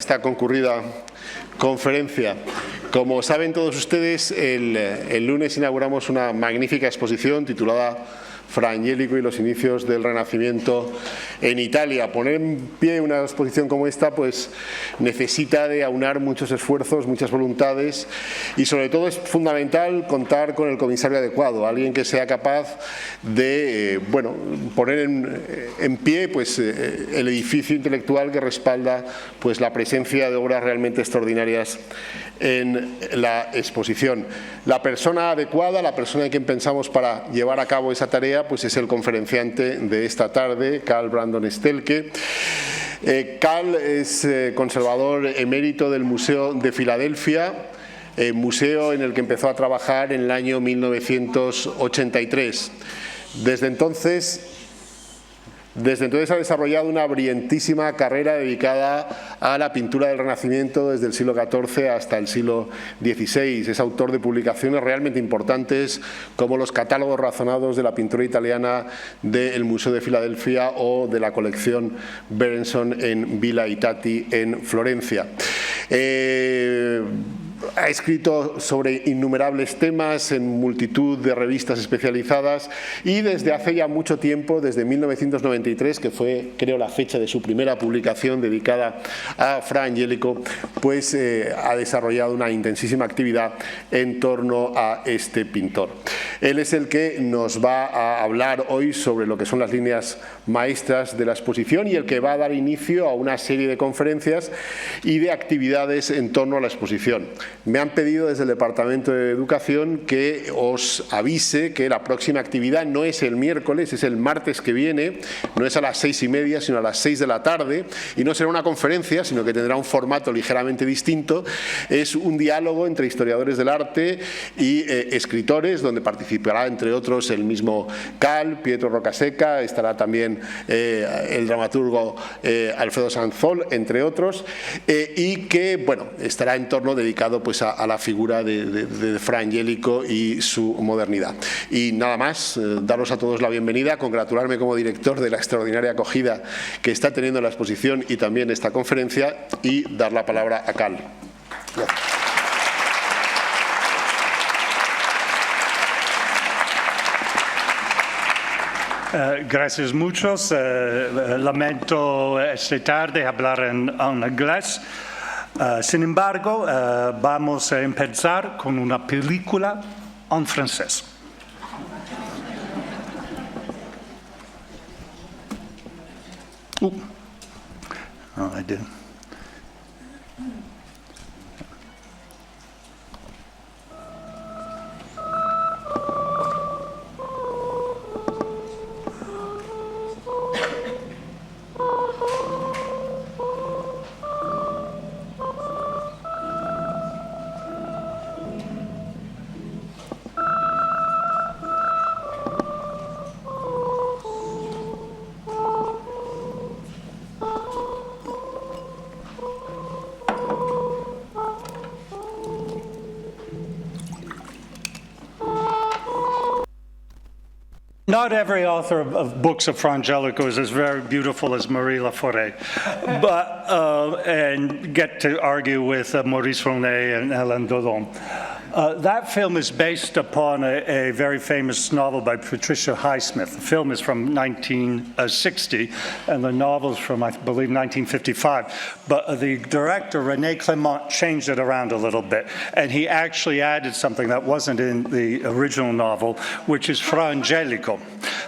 Esta concurrida conferencia. Como saben todos ustedes, el lunes inauguramos una magnífica exposición titulada Fra Angelico y los inicios del Renacimiento en Italia. Poner en pie una exposición como esta pues necesita de aunar muchos esfuerzos, muchas voluntades, y sobre todo es fundamental contar con el comisario adecuado, alguien que sea capaz de poner en pie pues el edificio intelectual que respalda pues la presencia de obras realmente extraordinarias en la exposición. La persona adecuada, la persona en quien pensamos para llevar a cabo esa tarea, pues es el conferenciante de esta tarde, Carl Brandon Strehlke. Carl es conservador emérito del Museo de Filadelfia, museo en el que empezó a trabajar en el año 1983. Desde entonces ha desarrollado una brillantísima carrera dedicada a la pintura del Renacimiento desde el siglo XIV hasta el siglo XVI. Es autor de publicaciones realmente importantes como los catálogos razonados de la pintura italiana del Museo de Filadelfia o de la colección Berenson en Villa Itati en Florencia. Ha escrito sobre innumerables temas en multitud de revistas especializadas y desde hace ya mucho tiempo, desde 1993, que fue creo la fecha de su primera publicación dedicada a Fra Angelico, pues ha desarrollado una intensísima actividad en torno a este pintor. Él es el que nos va a hablar hoy sobre lo que son las líneas maestras de la exposición y el que va a dar inicio a una serie de conferencias y de actividades en torno a la exposición. Me han pedido desde el Departamento de Educación que os avise que la próxima actividad no es el miércoles, es el martes que viene, no es a las 6:30, sino a las 6 de la tarde, y no será una conferencia, sino que tendrá un formato ligeramente distinto. Es un diálogo entre historiadores del arte y escritores, donde participará entre otros el mismo Carl, Pietro Rocaseca, estará también el dramaturgo Alfredo Sanzol, entre otros, y que estará en torno dedicado pues a la figura de Fra Angelico y su modernidad. Y nada más, daros a todos la bienvenida, congratularme como director de la extraordinaria acogida que está teniendo la exposición y también esta conferencia, y dar la palabra a Carl. Gracias. Gracias muchos. Lamento esta tarde hablar en inglés. Sin embargo, vamos a empezar con una película en francés. Oh, I did. Not every author of books of Fra Angelico is as very beautiful as Marie Laforêt, and get to argue with Maurice Rolnay and Hélène Dodon. That film is based upon a very famous novel by Patricia Highsmith. The film is from 1960, and the novel is from, I believe, 1955. But the director, René Clément, changed it around a little bit, and he actually added something that wasn't in the original novel, which is Fra Angelico.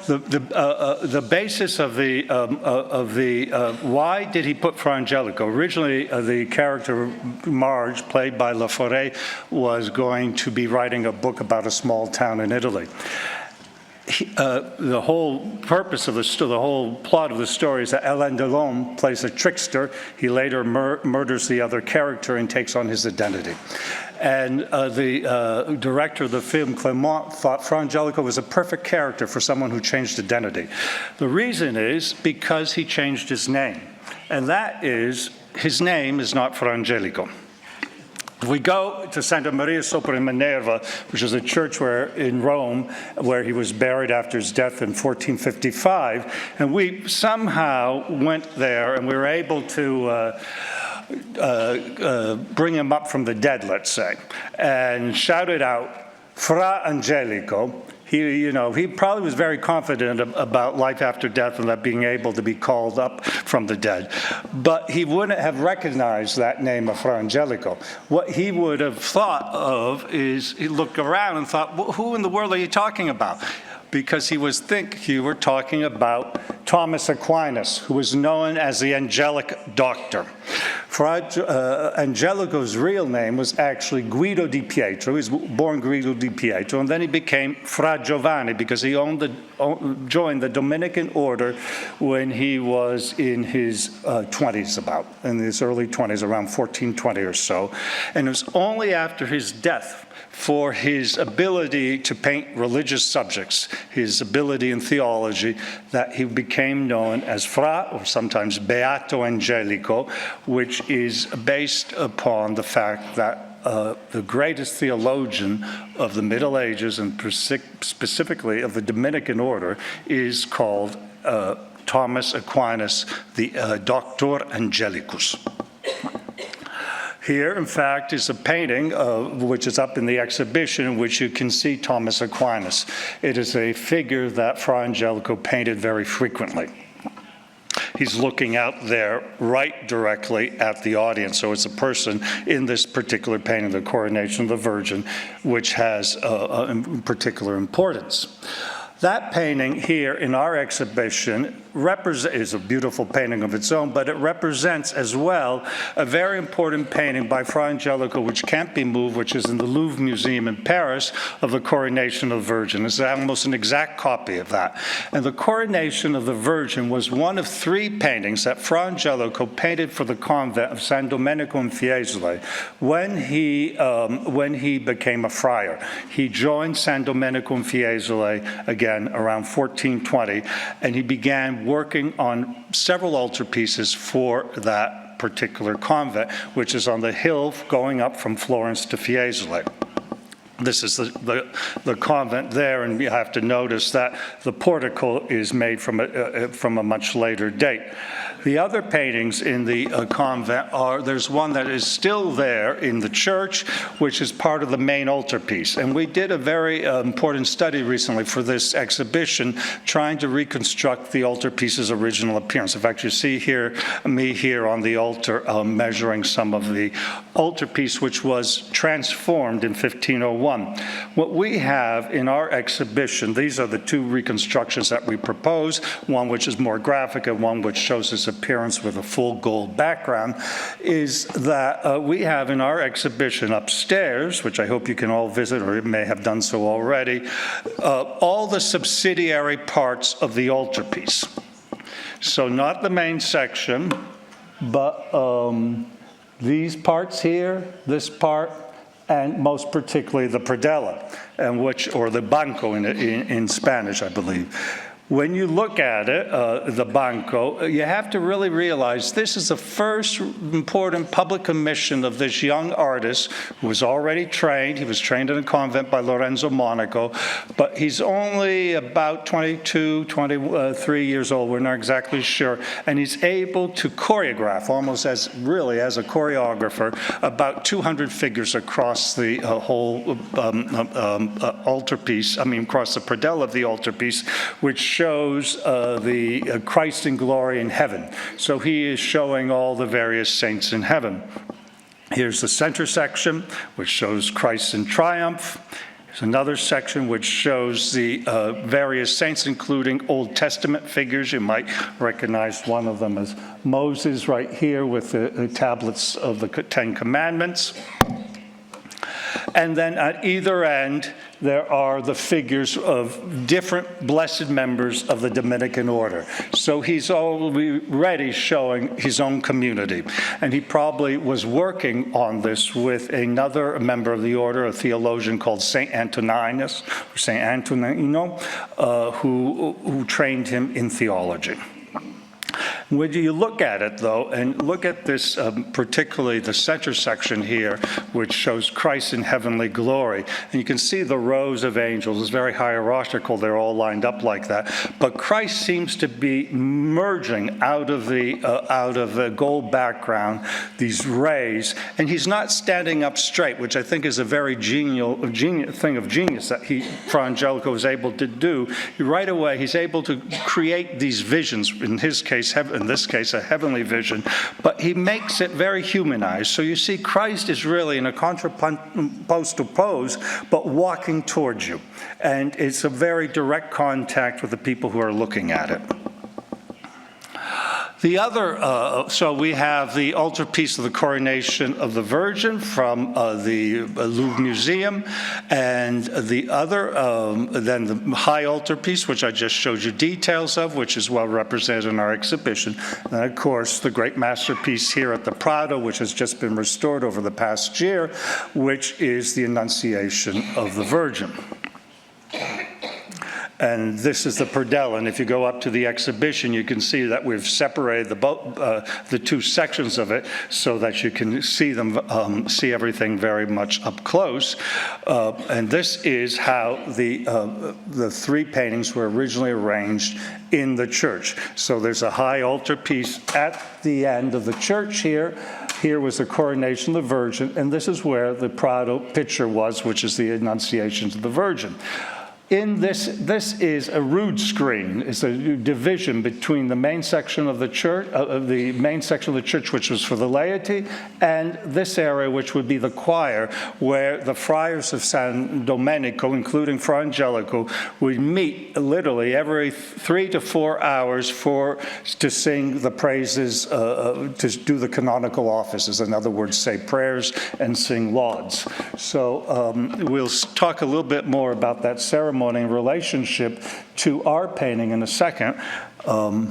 The basis of the why did he put Fra Angelico? Originally, the character Marge, played by Laforêt, was going to be writing a book about a small town in Italy. The whole purpose of the whole plot of the story is that Hélène Dodon plays a trickster. He later murders the other character and takes on his identity. And the director of the film, Clément, thought Fra Angelico was a perfect character for someone who changed identity. The reason is because he changed his name. And that is, his name is not Fra Angelico. If we go to Santa Maria sopra Minerva, which is a church in Rome where he was buried after his death in 1455, and we somehow went there and we were able to bring him up from the dead, let's say, and shouted out, Fra Angelico. He probably was very confident about life after death and that being able to be called up from the dead. But he wouldn't have recognized that name of Fra Angelico. What he would have thought of is, he looked around and thought, well, who in the world are you talking about? Because he were talking about Thomas Aquinas, who was known as the angelic doctor. Fra Angelico's real name was actually Guido di Pietro. He was born Guido di Pietro, and then he became Fra Giovanni because he joined the Dominican order when he was in his 20s in his early 20s, around 1420 or so. And it was only after his death, for his ability to paint religious subjects, his ability in theology, that he became known as Fra, or sometimes Beato Angelico, which is based upon the fact that the greatest theologian of the Middle Ages, and specifically of the Dominican order, is called Thomas Aquinas, the Doctor Angelicus. Here, in fact, is a painting which is up in the exhibition in which you can see Thomas Aquinas. It is a figure that Fra Angelico painted very frequently. He's looking out there right directly at the audience. So it's a person in this particular painting, the Coronation of the Virgin, which has particular importance. That painting here in our exhibition is a beautiful painting of its own, but it represents as well a very important painting by Fra Angelico, which can't be moved, which is in the Louvre Museum in Paris, of the Coronation of the Virgin. It's almost an exact copy of that. And the Coronation of the Virgin was one of three paintings that Fra Angelico painted for the convent of San Domenico in Fiesole when he became a friar. He joined San Domenico in Fiesole again around 1420, and he began working on several altarpieces for that particular convent, which is on the hill going up from Florence to Fiesole. This is the convent there, and you have to notice that the portico is made from a much later date. The other paintings in the convent there's one that is still there in the church, which is part of the main altarpiece. And we did a very important study recently for this exhibition, trying to reconstruct the altarpiece's original appearance. In fact, you see me here on the altar measuring some of the altarpiece, which was transformed in 1501. What we have in our exhibition, these are the two reconstructions that we propose, one which is more graphic and one which shows its appearance with a full gold background, is that we have in our exhibition upstairs, which I hope you can all visit, or you may have done so already, all the subsidiary parts of the altarpiece. So not the main section, but these parts here, this part, and most particularly the predella, or the banco in Spanish, I believe. When you look at it, the banco, you have to really realize this is the first important public commission of this young artist who was already trained. He was trained in a convent by Lorenzo Monaco, but he's only about 22, 23 years old. We're not exactly sure. And he's able to choreograph, almost as a choreographer, about 200 figures across the whole altarpiece, across the predella of the altarpiece, which shows the Christ in glory in heaven. So he is showing all the various saints in heaven. Here's the center section, which shows Christ in triumph. There's another section which shows the various saints, including Old Testament figures. You might recognize one of them as Moses right here with the tablets of the Ten Commandments. And then at either end, there are the figures of different blessed members of the Dominican order. So he's already showing his own community. And he probably was working on this with another member of the order, a theologian called St. Antoninus, or St. Antonino, who trained him in theology. When you look at it, though, and look at this, particularly the center section here, which shows Christ in heavenly glory, and you can see the rows of angels. It's very hierarchical. They're all lined up like that. But Christ seems to be merging out of the gold background, these rays, and he's not standing up straight, which I think is a very genius that Fra Angelico was able to do. Right away, he's able to create these visions, in this case, a heavenly vision, but he makes it very humanized. So you see Christ is really in a contrapuntal pose, but walking towards you. And it's a very direct contact with the people who are looking at it. The other, so we have the altarpiece of the coronation of the Virgin from the Louvre Museum, and the other, then the high altarpiece, which I just showed you details of, which is well represented in our exhibition. And of course, the great masterpiece here at the Prado, which has just been restored over the past year, which is the Annunciation of the Virgin. And this is the predella, and if you go up to the exhibition, you can see that we've separated the two sections of it so that you can see them, see everything very much up close. And this is how the three paintings were originally arranged in the church. So there's a high altarpiece at the end of the church here. Here was the coronation of the Virgin, and this is where the Prado picture was, which is the Annunciation of the Virgin. In this is a rood screen. It's a division between the main section of the church, which was for the laity, and this area, which would be the choir, where the friars of San Domenico, including Fra Angelico, would meet literally every 3 to 4 hours to sing the praises, to do the canonical offices. In other words, say prayers and sing lauds. So we'll talk a little bit more about that ceremony in relationship to our painting in a second. I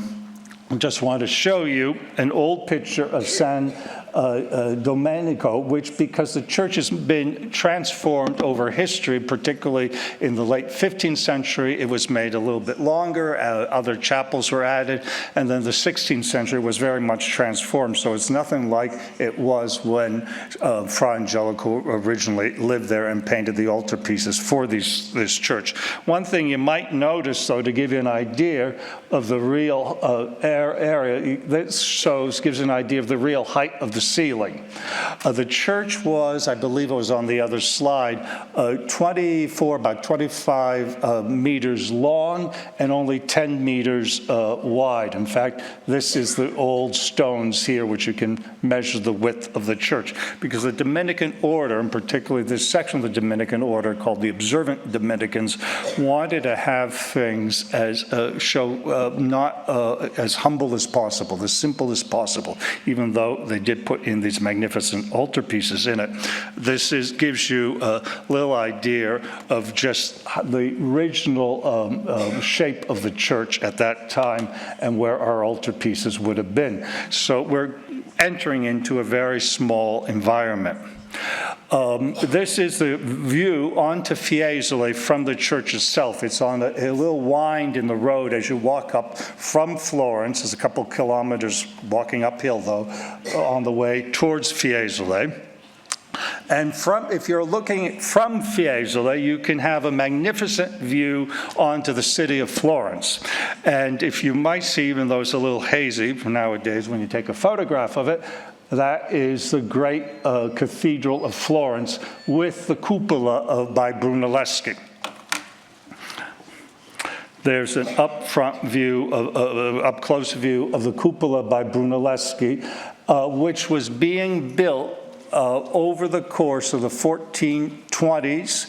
just want to show you an old picture of San Domenico, which, because the church has been transformed over history, particularly in the late 15th century, it was made a little bit longer, other chapels were added, and then the 16th century was very much transformed, so it's nothing like it was when Fra Angelico originally lived there and painted the altarpieces for this church. One thing you might notice, though, to give you an idea of the real area, this gives an idea of the real height of the ceiling. The church was, I believe it was on the other slide, about 25 meters long and only 10 meters wide. In fact, this is the old stones here, which you can measure the width of the church. Because the Dominican order, and particularly this section of the Dominican order called the Observant Dominicans, wanted to have things as not as humble as possible, as simple as possible, even though they did put in these magnificent altarpieces in it. This gives you a little idea of just the original shape of the church at that time and where our altarpieces would have been. So we're entering into a very small environment. This is the view onto Fiesole from the church itself. It's on a little wind in the road as you walk up from Florence. It's a couple kilometers walking uphill, though, on the way towards Fiesole. And if you're looking from Fiesole, you can have a magnificent view onto the city of Florence. And if you might see, even though it's a little hazy nowadays when you take a photograph of it, that is the great Cathedral of Florence with the cupola by Brunelleschi. There's an up-front view, up-close view of the cupola by Brunelleschi, which was being built over the course of the 1420s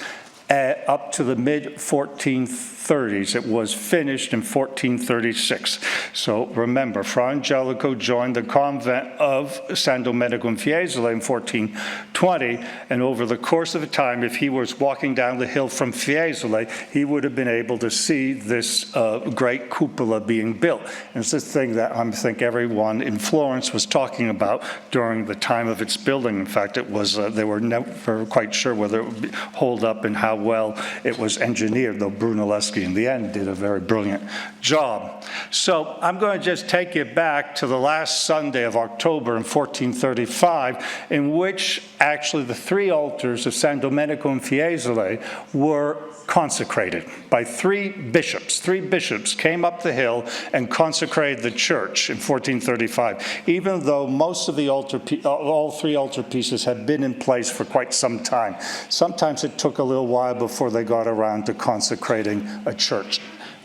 up to the mid-1430s. It was finished in 1436. So remember, Fra Angelico joined the convent of San Domenico in Fiesole in 1420, and over the course of time, if he was walking down the hill from Fiesole, he would have been able to see this great cupola being built. And it's this thing that I think everyone in Florence was talking about during the time of its building. In fact, it was they were never quite sure whether it would hold up and how well it was engineered, though Brunelleschi Brzezinski, in the end, did a very brilliant job. So I'm going to just take you back to the last Sunday of October in 1435, in which actually the three altars of San Domenico and Fiesole were consecrated by three bishops. Three bishops came up the hill and consecrated the church in 1435, even though most of the all three altar pieces had been in place for quite some time. Sometimes it took a little while before they got around to consecrating a church,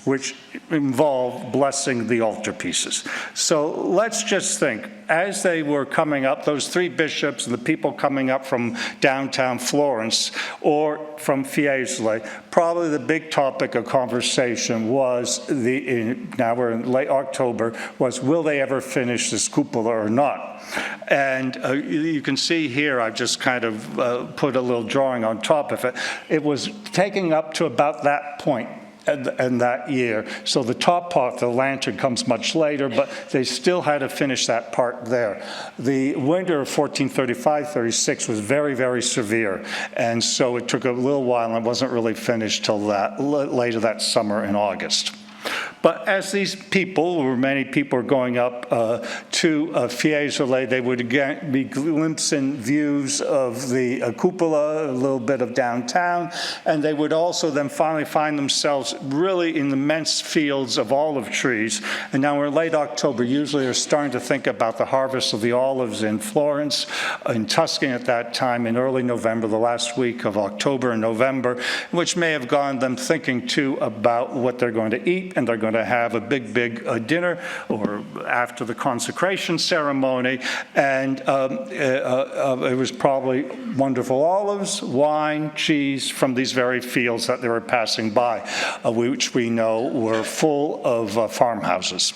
which involved blessing the altar pieces. So let's just think, as they were coming up, those three bishops and the people coming up from downtown Florence or from Fiesole, probably the big topic of conversation was, now we're in late October, was will they ever finish this cupola or not? And you can see here, I've just kind of put a little drawing on top of it. It was taking up to about that point and that year. So the top part, the lantern, comes much later, but they still had to finish that part there. The winter of 1435-36 was very, very severe, and so it took a little while and it wasn't really finished till later that summer in August. But as these people, or many people, are going up to Fiesole, they would again be glimpsing views of the cupola, a little bit of downtown, and they would also then finally find themselves really in immense fields of olive trees. And now we're in late October. Usually they're starting to think about the harvest of the olives in Florence, in Tuscany at that time, in early November, the last week of October and November, which may have gone them thinking too about what they're going to eat, and they're going to have a big dinner or after the consecration ceremony, and it was probably wonderful olives, wine, cheese from these very fields that they were passing by, which we know were full of farmhouses.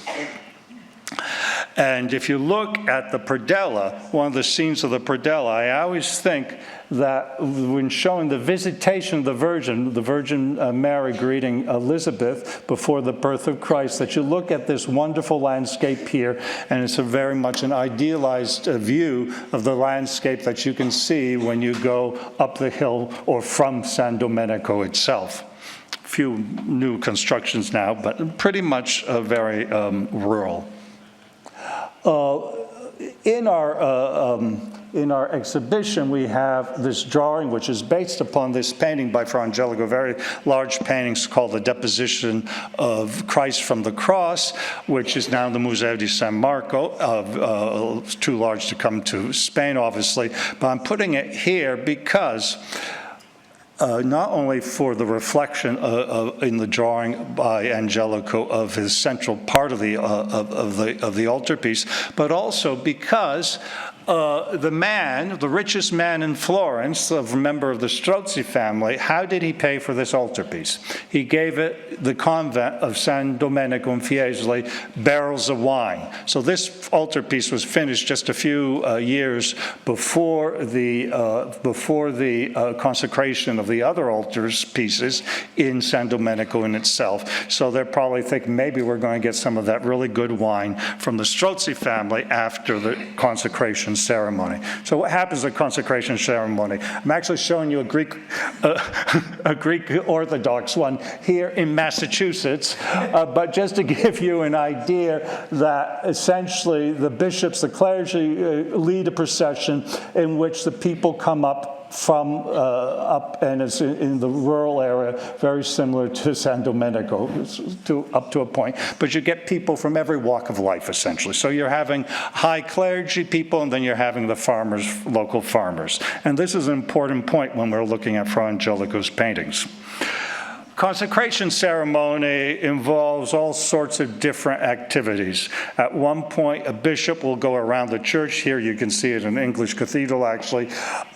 And if you look at the predella, one of the scenes of the predella, I always think that when showing the visitation of the Virgin Mary greeting Elizabeth before the birth of Christ, that you look at this wonderful landscape here, and it's a very much an idealized view of the landscape that you can see when you go up the hill or from San Domenico itself. Few new constructions now, but pretty much very rural. In our exhibition, we have this drawing, which is based upon this painting by Fra Angelico, a very large painting called The Deposition of Christ from the Cross, which is now in the Museo di San Marco. It's too large to come to Spain, obviously, but I'm putting it here because not only for the reflection in the drawing by Angelico of his central part of the altarpiece, but also because the richest man in Florence, a member of the Strozzi family, how did he pay for this altarpiece? He gave it the convent of San Domenico in Fiesole barrels of wine. So this altarpiece was finished just a few years before the consecration of the other altars pieces in San Domenico in itself. So they're probably thinking maybe we're going to get some of that really good wine from the Strozzi family after the consecration ceremony. So what happens at consecration ceremony? I'm actually showing you a Greek Orthodox one here in Massachusetts, but just to give you an idea that essentially the bishops, the clergy lead a procession in which the people come up from up, and it's in the rural area, very similar to San Domenico, up to a point. But you get people from every walk of life, essentially. So you're having high clergy people, and then you're having the farmers, local farmers. And this is an important point when we're looking at Fra Angelico's paintings. Consecration ceremony involves all sorts of different activities. At one point, a bishop will go around the church. Here you can see it in English Cathedral, actually,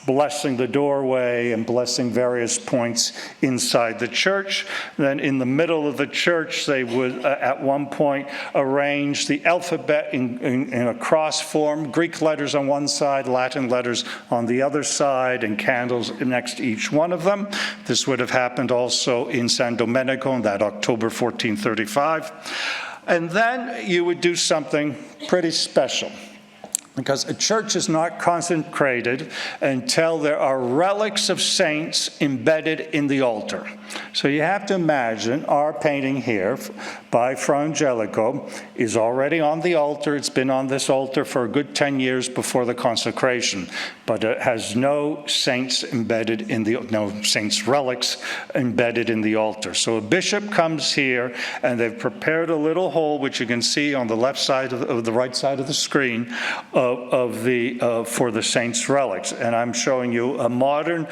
blessing the doorway and blessing various points inside the church. Then in the middle of the church, they would, at one point, arrange the alphabet in a cross form, Greek letters on one side, Latin letters on the other side, and candles next to each one of them. This would have happened also in San Domenico in that October 1435. And then you would do something pretty special. Because a church is not consecrated until there are relics of saints embedded in the altar. So you have to imagine our painting here by Fra Angelico is already on the altar. It's been on this altar for a good 10 years before the consecration, but it has no saints embedded in no saints relics embedded in the altar. So a bishop comes here, and they've prepared a little hole, which you can see on the left side of the right side of the screen, for the saints' relics. And I'm showing you a modern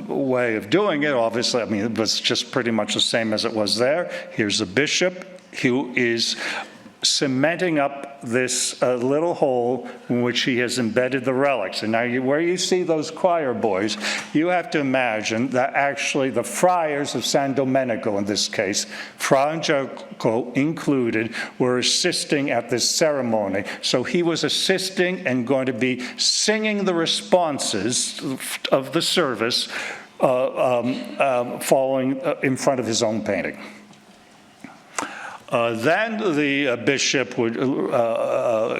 way of doing it. Obviously, I mean, it was just pretty much the same as it was there. Here's a bishop who is cementing up this little hole in which he has embedded the relics. And now where you see those choir boys, you have to imagine that actually the friars of San Domenico, in this case, Fra Angelico included, were assisting at this ceremony. So he was assisting and going to be singing the responses of the service following in front of his own painting. Then the bishop would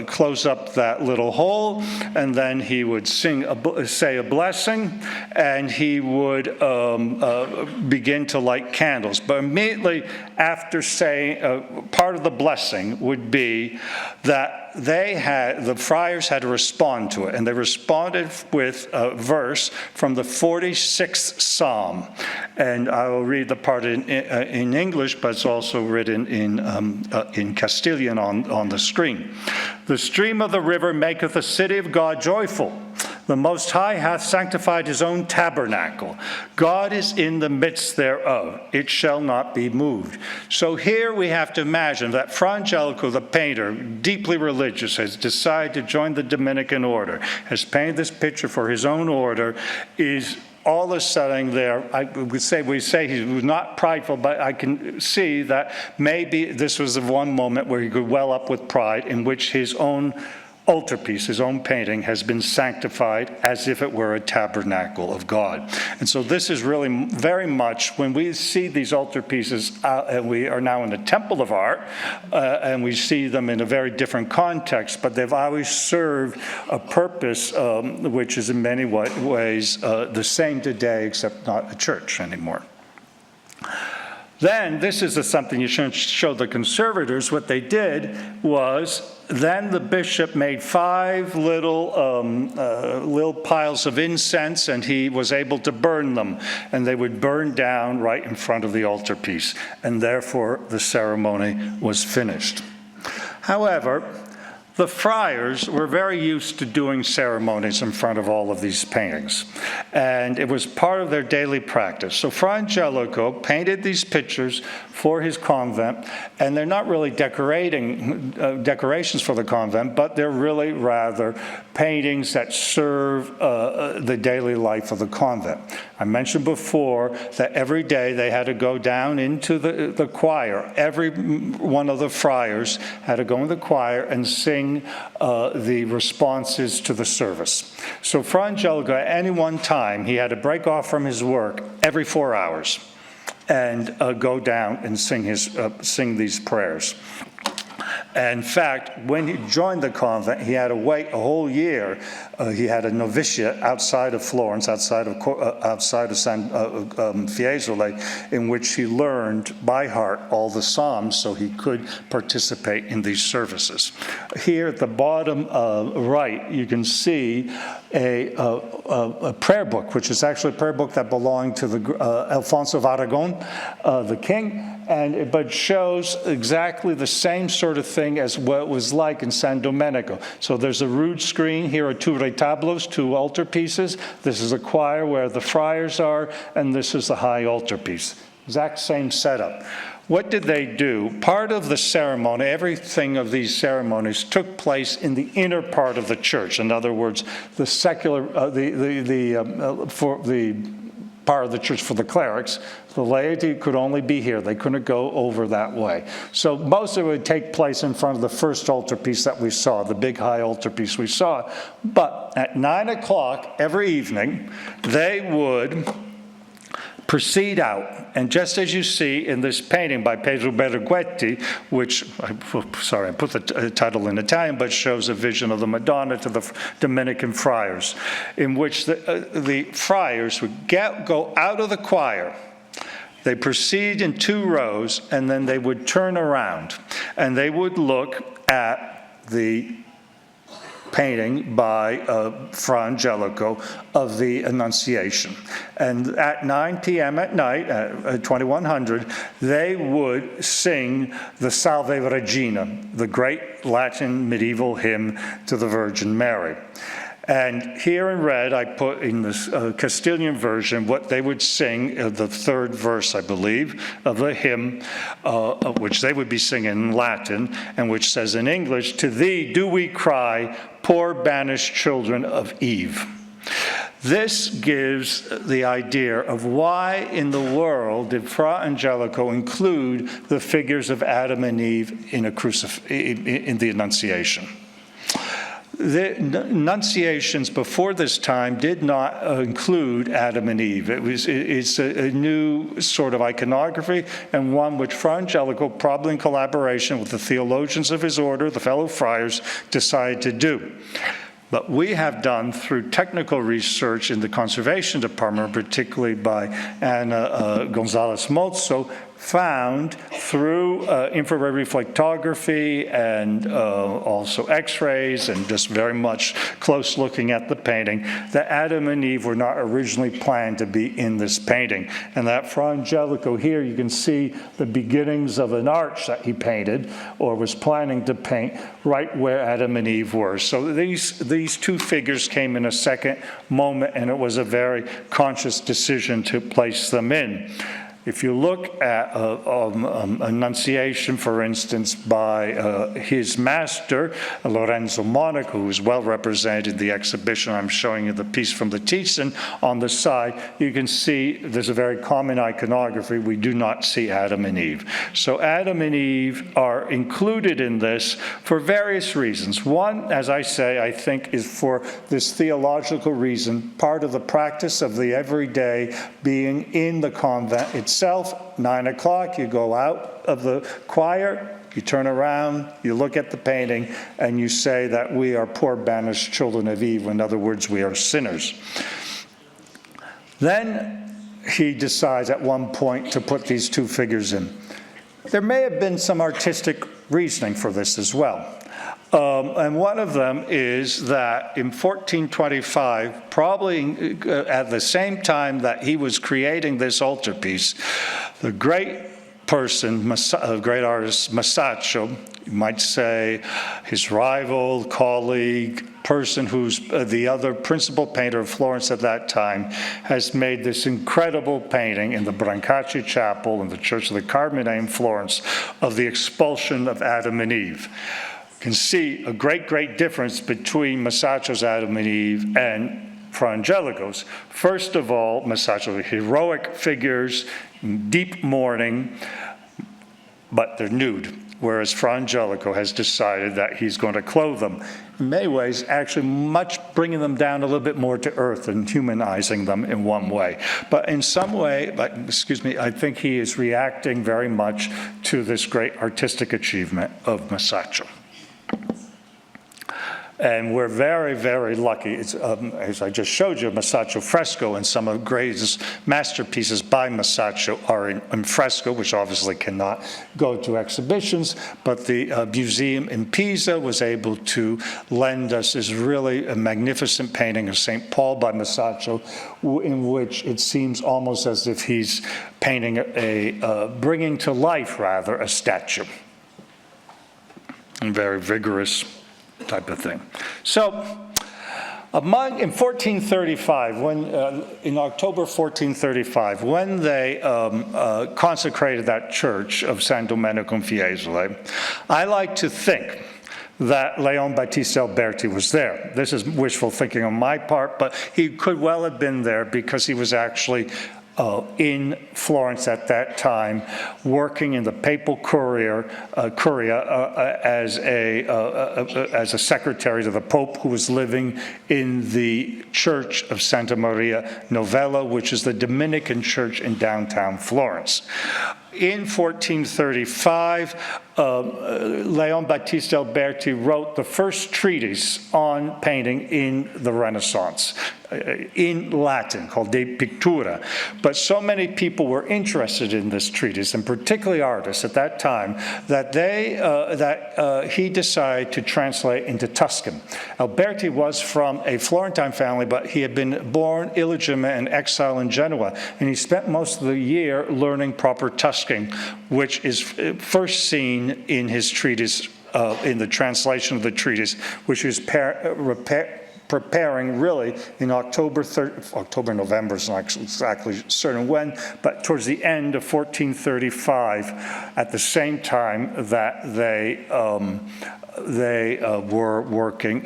close up that little hole, and then he would say a blessing, and he would begin to light candles. But immediately after saying, part of the blessing would be that the friars had to respond to it, and they responded with a verse from the 46th Psalm. And I will read the part in English, but it's also written in Castilian on the screen. The stream of the river maketh the city of God joyful. The Most High hath sanctified his own tabernacle. God is in the midst thereof. It shall not be moved. So here we have to imagine that Fra Angelico, the painter, deeply religious, has decided to join the Dominican order, has painted this picture for his own order, is all of a sudden there, we say he was not prideful, but I can see that maybe this was the one moment where he could well up with pride in which his own altarpiece, his own painting, has been sanctified as if it were a tabernacle of God. And so this is really very much, when we see these altarpieces, and we are now in the temple of art, and we see them in a very different context, but they've always served a purpose which is in many ways the same today, except not a church anymore. Then, this is something you shouldn't show the conservators. What they did was, then the bishop made 5 little piles of incense, and he was able to burn them. And they would burn down right in front of the altarpiece. And therefore, the ceremony was finished. However, the friars were very used to doing ceremonies in front of all of these paintings, and it was part of their daily practice. So Fra Angelico painted these pictures for his convent, and they're not really decorations for the convent, but they're really rather paintings that serve the daily life of the convent. I mentioned before that every day they had to go down into the choir. Every one of the friars had to go in the choir and sing the responses to the service. So Fra Angelico, at any one time, he had to break off from his work every 4 hours and go down and sing these prayers. In fact, when he joined the convent, he had to wait a whole year. He had a novitiate outside of Florence, outside of San Fiesole, in which he learned by heart all the Psalms so he could participate in these services. Here at the bottom right, you can see a prayer book, which is actually a prayer book that belonged to the Alfonso of Aragon, the king, but shows exactly the same sort of thing as what it was like in San Domenico. So there's a rood screen. Here are 2 retablos, 2 altarpieces. This is a choir where the friars are, and this is the high altarpiece. Exact same setup. What did they do? Part of the ceremony, everything of these ceremonies took place in the inner part of the church. In other words, the secular, for the part of the church for the clerics, the laity could only be here. They couldn't go over that way. So most of it would take place in front of the first altarpiece that we saw, the big high altarpiece we saw. But at 9 o'clock every evening, they would proceed out. And just as you see in this painting by Pedro Berruguetti, which, I put the title in Italian, but shows a vision of the Madonna to the Dominican friars, in which the friars would go out of the choir. They proceed in 2 rows, and then they would turn around, and they would look at the painting by Fra Angelico of the Annunciation. And at 9 p.m. at night, at 2100, they would sing the Salve Regina, the great Latin medieval hymn to the Virgin Mary. And here in red, I put in the Castilian version what they would sing, the 3rd verse, I believe, of the hymn, which they would be singing in Latin, and which says in English, "To thee do we cry, poor banished children of Eve." This gives the idea of why in the world did Fra Angelico include the figures of Adam and Eve in the Annunciation. The Annunciations before this time did not include Adam and Eve. It's a new sort of iconography, and one which Fra Angelico, probably in collaboration with the theologians of his order, the fellow friars, decided to do. But we have done, through technical research in the Conservation Department, particularly by Ana Gonzalez Mozzo, found through infrared reflectography and also X-rays and just very much close looking at the painting that Adam and Eve were not originally planned to be in this painting. And that Fra Angelico here, you can see the beginnings of an arch that he painted or was planning to paint right where Adam and Eve were. So these 2 figures came in a second moment, and it was a very conscious decision to place them in. If you look at Annunciation, for instance, by his master, Lorenzo Monaco, who is well represented in the exhibition, I'm showing you the piece from the Thyssen on the side, you can see there's a very common iconography. We do not see Adam and Eve. So Adam and Eve are included in this for various reasons. One, as I say, I think is for this theological reason, part of the practice of the everyday being in the convent itself. 9 o'clock, you go out of the choir, you turn around, you look at the painting, and you say that we are poor banished children of Eve. In other words, we are sinners. Then he decides at one point to put these 2 figures in. There may have been some artistic reasoning for this as well. And one of them is that in 1425, probably at the same time that he was creating this altarpiece, the great great artist Masaccio, you might say his rival, colleague, person who's the other principal painter of Florence at that time, has made this incredible painting in the Brancacci Chapel in the Church of the Carmine in Florence of the expulsion of Adam and Eve. Can see a great difference between Masaccio's Adam and Eve and Fra Angelico's. First of all, Masaccio, heroic figures, deep mourning, but they're nude, whereas Fra Angelico has decided that he's going to clothe them. In many ways, actually bringing them down a little bit more to earth and humanizing them in one way. But in some way, I think he is reacting very much to this great artistic achievement of Masaccio. And we're very lucky. It's, as I just showed you, Masaccio fresco, and some of the greatest masterpieces by Masaccio are in fresco, which obviously cannot go to exhibitions, but the museum in Pisa was able to lend us this really a magnificent painting of St. Paul by Masaccio, in which it seems almost as if he's painting bringing to life, rather, a statue. And very vigorous type of thing. So, in 1435, in October 1435, when they consecrated that church of San Domenico in Fiesole, I like to think that Leon Battista Alberti was there. This is wishful thinking on my part, but he could well have been there because he was actually in Florence at that time, working in the papal curia as a secretary to the Pope, who was living in the Church of Santa Maria Novella, which is the Dominican church in downtown Florence. In 1435, Leon Battista Alberti wrote the first treatise on painting in the Renaissance, in Latin, called De Pictura. But so many people were interested in this treatise, and particularly artists at that time, that he decided to translate into Tuscan. Alberti was from a Florentine family, but he had been born illegitimate and exiled in Genoa, and he spent most of the year learning proper Tuscan, which is first seen in his treatise, in the translation of the treatise, which is preparing really in October, November is not exactly certain when, but towards the end of 1435, at the same time that they were working,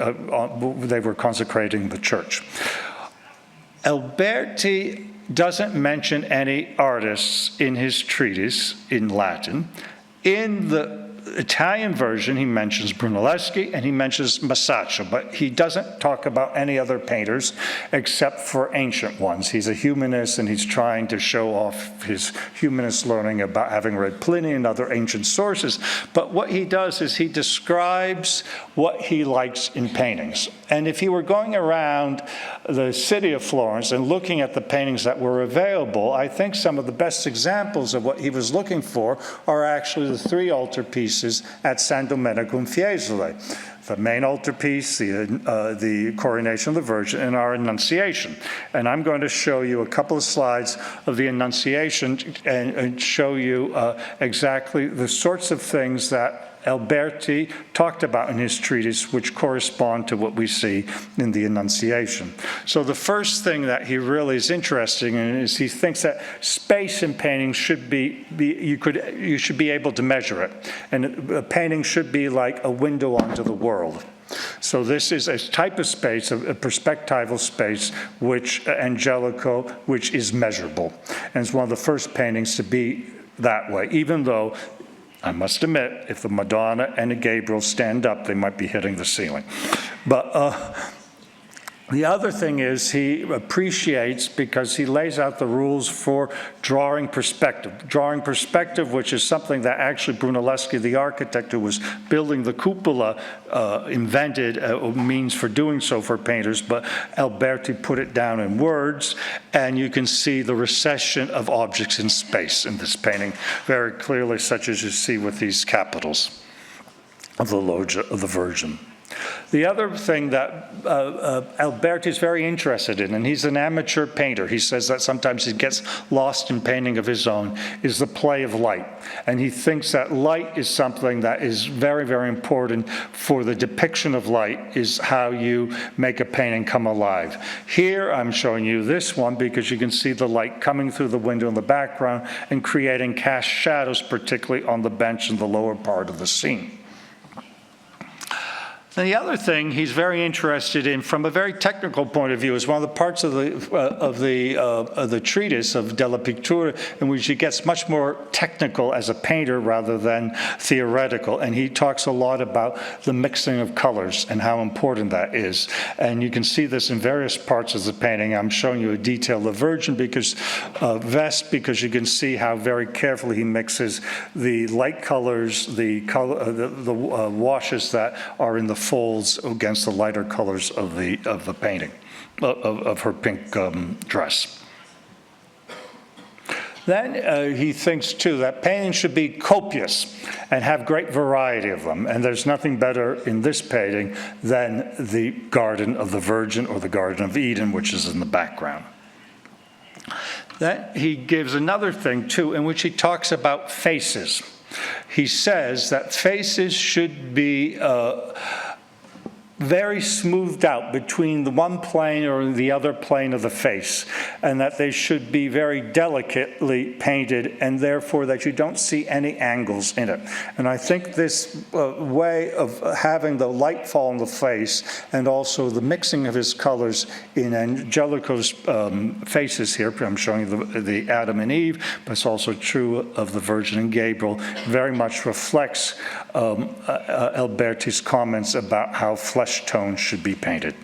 they were consecrating the church. Alberti doesn't mention any artists in his treatise in Latin. In the Italian version, he mentions Brunelleschi and he mentions Masaccio, but he doesn't talk about any other painters except for ancient ones. He's a humanist and he's trying to show off his humanist learning about having read Pliny and other ancient sources. But what he does is he describes what he likes in paintings. And if he were going around the city of Florence and looking at the paintings that were available, I think some of the best examples of what he was looking for are actually the three altarpieces at San Domenico in Fiesole. The main altarpiece, the Coronation of the Virgin, and our Annunciation. And I'm going to show you a couple of slides of the Annunciation and show you exactly the sorts of things that Alberti talked about in his treatise, which correspond to what we see in the Annunciation. So the first thing that he really is interested in is he thinks that space in painting should be you should be able to measure it, and a painting should be like a window onto the world. So this is a type of space, a perspectival space, which Angelico, which is measurable, and it's one of the first paintings to be that way, even though I must admit, if the Madonna and the Gabriel stand up, they might be hitting the ceiling. But the other thing is he appreciates, because he lays out the rules for drawing perspective. Drawing perspective, which is something that actually Brunelleschi, the architect who was building the cupola, invented a means for doing so for painters, but Alberti put it down in words, and you can see the recession of objects in space in this painting very clearly, such as you see with these capitals of the Loggia of the Virgin. The other thing that Alberti is very interested in, and he's an amateur painter, he says that sometimes he gets lost in painting of his own, is the play of light. And he thinks that light is something that is very, very important for the depiction of light, is how you make a painting come alive. Here I'm showing you this one because you can see the light coming through the window in the background and creating cast shadows, particularly on the bench in the lower part of the scene. And the other thing he's very interested in, from a very technical point of view, is one of the parts of the treatise of Della Pictura in which he gets much more technical as a painter rather than theoretical. And he talks a lot about the mixing of colors and how important that is. And you can see this in various parts of the painting. I'm showing you a detail of the Virgin because you can see how very carefully he mixes the light colors, the washes that are in the folds against the lighter colors of the painting, of her pink dress. Then he thinks, too, that painting should be copious and have great variety of them. And there's nothing better in this painting than the Garden of the Virgin or the Garden of Eden, which is in the background. Then he gives another thing, too, in which he talks about faces. He says that faces should be very smoothed out between the one plane or the other plane of the face, and that they should be very delicately painted, and therefore that you don't see any angles in it. And I think this way of having the light fall on the face and also the mixing of his colors in Angelico's faces here, I'm showing you the Adam and Eve, but it's also true of the Virgin and Gabriel, very much reflects Alberti's comments about how flesh tones should be painted.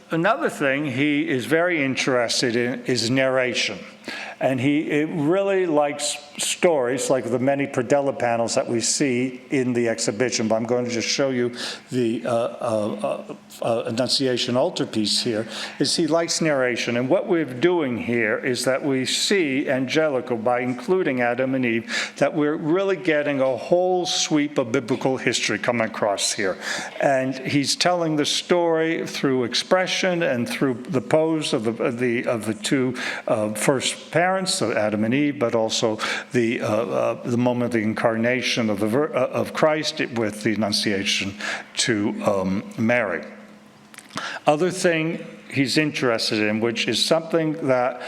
Another thing he is very interested in is narration. And he really likes stories, like the many predella panels that we see in the exhibition. But I'm going to just show you the Annunciation altarpiece here, is he likes narration. And what we're doing here is that we see Angelico, by including Adam and Eve, that we're really getting a whole sweep of biblical history coming across here. And he's telling the story through expression and through the pose of the two first parents, so Adam and Eve, but also the moment of the incarnation of Christ with the Annunciation to Mary. Other thing he's interested in, which is something that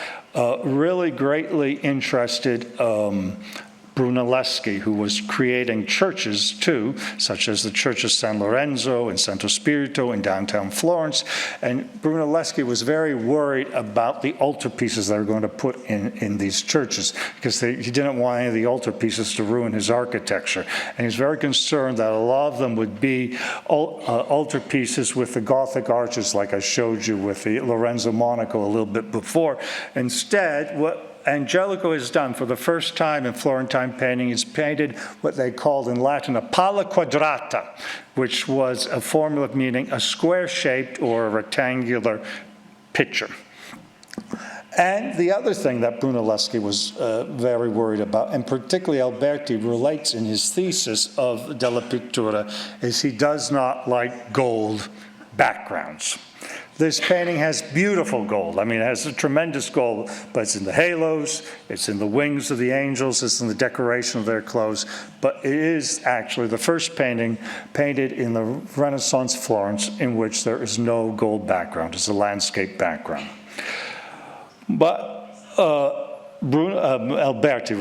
really greatly interested Brunelleschi, who was creating churches too, such as the Church of San Lorenzo and Santo Spirito in downtown Florence. And Brunelleschi was very worried about the altarpieces that are going to put in these churches, because he didn't want any of the altarpieces to ruin his architecture. And he was very concerned that a lot of them would be altarpieces with the Gothic arches, like I showed you with the Lorenzo Monaco a little bit before. Instead, what Angelico has done for the first time in Florentine painting is painted what they called in Latin a palla quadrata, which was a formula meaning a square-shaped or a rectangular picture. And the other thing that Brunelleschi was very worried about, and particularly Alberti relates in his thesis of Della Pittura, is he does not like gold backgrounds. This painting has beautiful gold. I mean, it has a tremendous gold, but it's in the halos, it's in the wings of the angels, it's in the decoration of their clothes. But it is actually the first painting painted in the Renaissance Florence in which there is no gold background. It's a landscape background. But Alberti,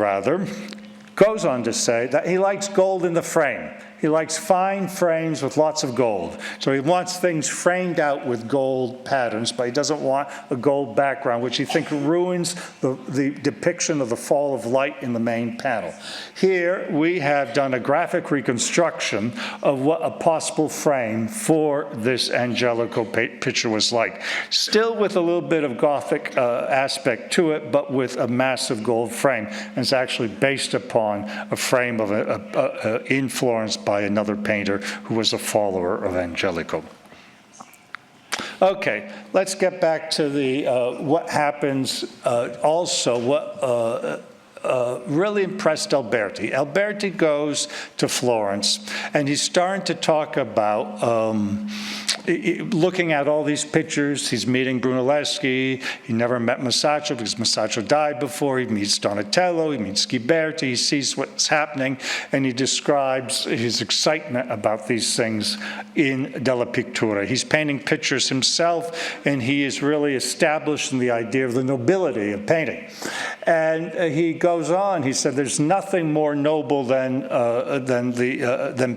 goes on to say that he likes gold in the frame. He likes fine frames with lots of gold. So he wants things framed out with gold patterns, but he doesn't want a gold background, which he thinks ruins the depiction of the fall of light in the main panel. Here we have done a graphic reconstruction of what a possible frame for this Angelico picture was like. Still with a little bit of Gothic aspect to it, but with a massive gold frame. And it's actually based upon a frame of in Florence by another painter who was a follower of Angelico. Okay, let's get back to the what happens also, what really impressed Alberti. Alberti goes to Florence, and he's starting to talk about looking at all these pictures. He's meeting Brunelleschi. He never met Masaccio because Masaccio died before. He meets Donatello. He meets Ghiberti. He sees what's happening, and he describes his excitement about these things in Della Pittura. He's painting pictures himself, and he is really established in the idea of the nobility of painting. And he goes on. He said, "There's nothing more noble than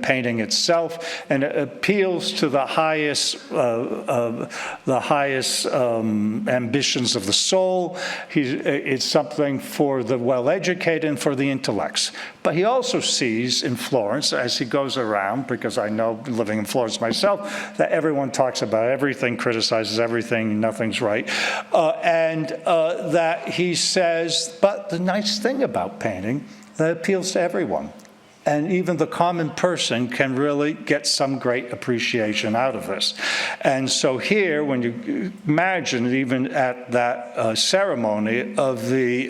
painting itself, and it appeals to the highest ambitions of the soul. It's something for the well-educated and for the intellects." But he also sees in Florence, as he goes around, because I know, living in Florence myself, that everyone talks about everything, criticizes everything, nothing's right, and that he says, but the nice thing about painting, that appeals to everyone. And even the common person can really get some great appreciation out of this. And so here, when you imagine, even at that ceremony of the